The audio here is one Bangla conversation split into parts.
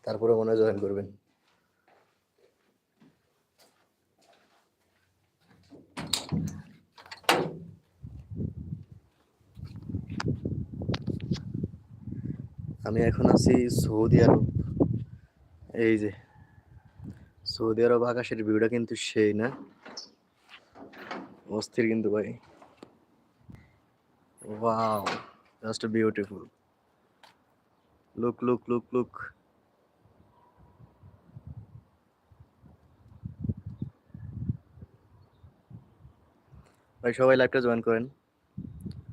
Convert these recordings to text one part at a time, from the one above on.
তারপরে মনে হয় জয়েন করবেন। আমি এখন আছি সৌদি আরব। এই যে সৌদি আরব আকাশের ভিউটা কিন্তু সেই না, অস্থির কিন্তু ভাই। Wow, just beautiful. Look look look look. ভাই সবাই লাইভটা জয়েন করেন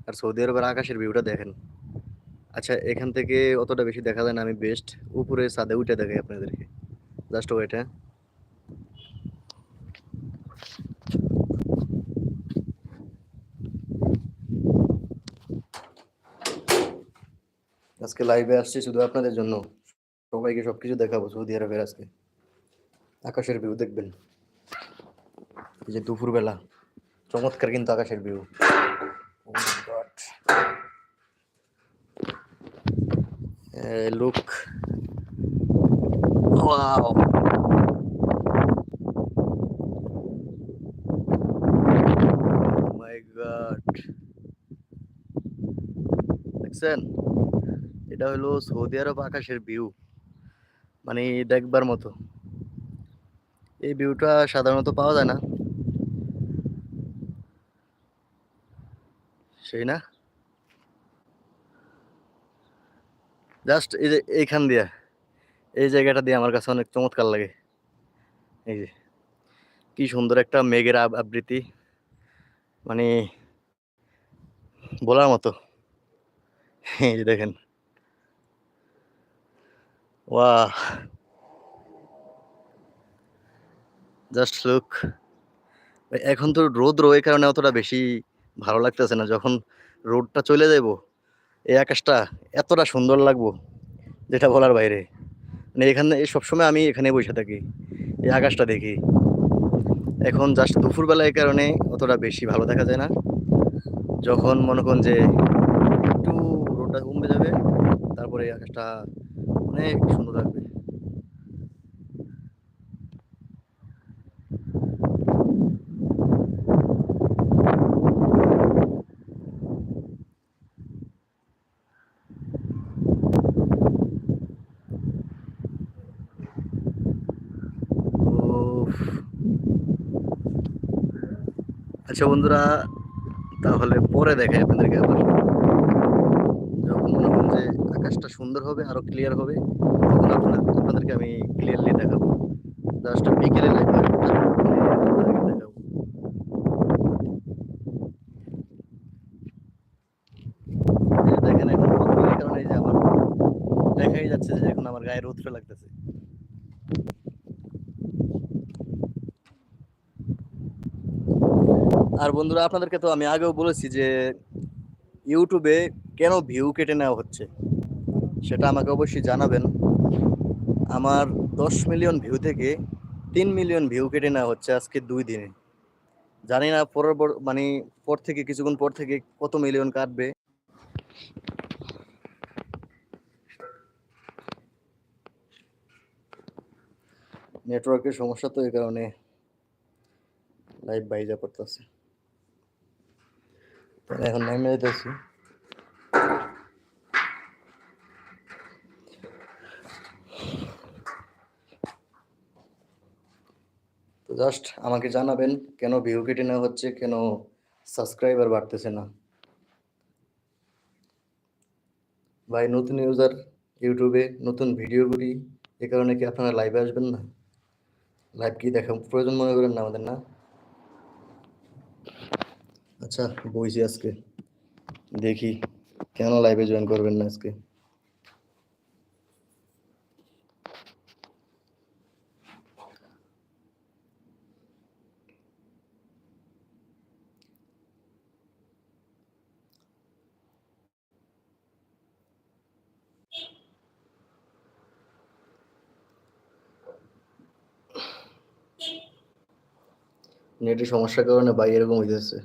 আর সৌদি আরবের আকাশের ভিউটা দেখেন। আচ্ছা, এখান থেকে অতটা বেশি দেখা যায় না, আমি বেস্ট উপরে ছাদে উঠে দেখাই আপনাদেরকে। Just wait. হ্যাঁ, আজকে লাইভে আসছি শুধু আপনাদের জন্য, সবাইকে সবকিছু দেখাবো সৌদি আরবের। আজকে আকাশের ভিউ দেখবেন, এই যে দুপুরবেলা চমৎকার কিন্তু আকাশের view. Look, wow. My God, দেখছেন? এটা হলো সৌদি আরব আকাশের ভিউ, মানে দেখবার মতো। এই ভিউটা সাধারণত পাওয়া যায় না, সেই না? জাস্ট এই যে এইখান দিয়া, এই জায়গাটা দিয়ে আমার কাছে অনেক চমৎকার লাগে। এই যে কি সুন্দর একটা মেঘের আবৃত্তি, মানে বলার মতো। এই যে দেখেন, ওয়াহ, জাস্ট লুক। এখন তো রোদ রোয় কারণে অতটা বেশি ভালো লাগতেছে না, যখন রোদটা চলে যাইবো এই আকাশটা এতটা সুন্দর লাগবো যেটা বলার বাইরে। মানে এখানে সবসময় আমি এখানে বসে থাকি, এই আকাশটা দেখি। এখন জাস্ট দুপুরবেলা এই কারণে অতটা বেশি ভালো দেখা যায় না, যখন মনে করেন যে একটু রোদটা কমে যাবে তারপরে এই আকাশটা অনেক সুন্দর লাগবে। উফ। আচ্ছা বন্ধুরা, তাহলে পরে দেখাই আপনাদেরকে আবার, যখন মনে করেন যে আকাশটা সুন্দর হবে, আরো ক্লিয়ার হবে, তখন আপনাদেরকে আমি ক্লিয়ারলি দেখাবো। জাস্ট বিকেলে লাইভ দেখাবো। এই যে দেখেন, এখন রোদ পড়ার কারণে এই যে আমার দেখাই যাচ্ছে যে এখন আমার গায়ে রোদ লাগতেছে। আর বন্ধুরা, আপনাদেরকে তো আমি আগেও বলেছি যে ইউটিউবে কেন ভিউ কেটে নেওয়া হচ্ছে, সেটা আমাকে অবশ্যই জানাবেন। আমার 10 মিলিয়ন ভিউ থেকে 3 মিলিয়ন ভিউ কেটে নেওয়া হচ্ছে আজকে 2 দিনে। জানি না পরের মানে পর থেকে কিছুক্ষণ পর থেকে কত মিলিয়ন কাটবে। নেটওয়ার্কের সমস্যা, তো এই কারণে লাইভ বাইজা পড়তেছে। এখন নেমে যেতেছি। তো জাস্ট আমাকে জানাবেন কেন ভিউ কেটে নেওয়া হচ্ছে, কেন সাবস্ক্রাইবার বাড়তেছে না। ভাই নতুন ইউজার ইউটিউবে, নতুন ভিডিও করি, এ কারণে কি আপনারা লাইভে আসবেন না? লাইভ কি দেখা প্রয়োজন মনে করেন না আমাদের, না? আচ্ছা, বইছি আজকে, দেখি কেন লাইভে জয়েন করবেন না আজকে। নেটের সমস্যার কারণে ভাই এরকম হইতেছে।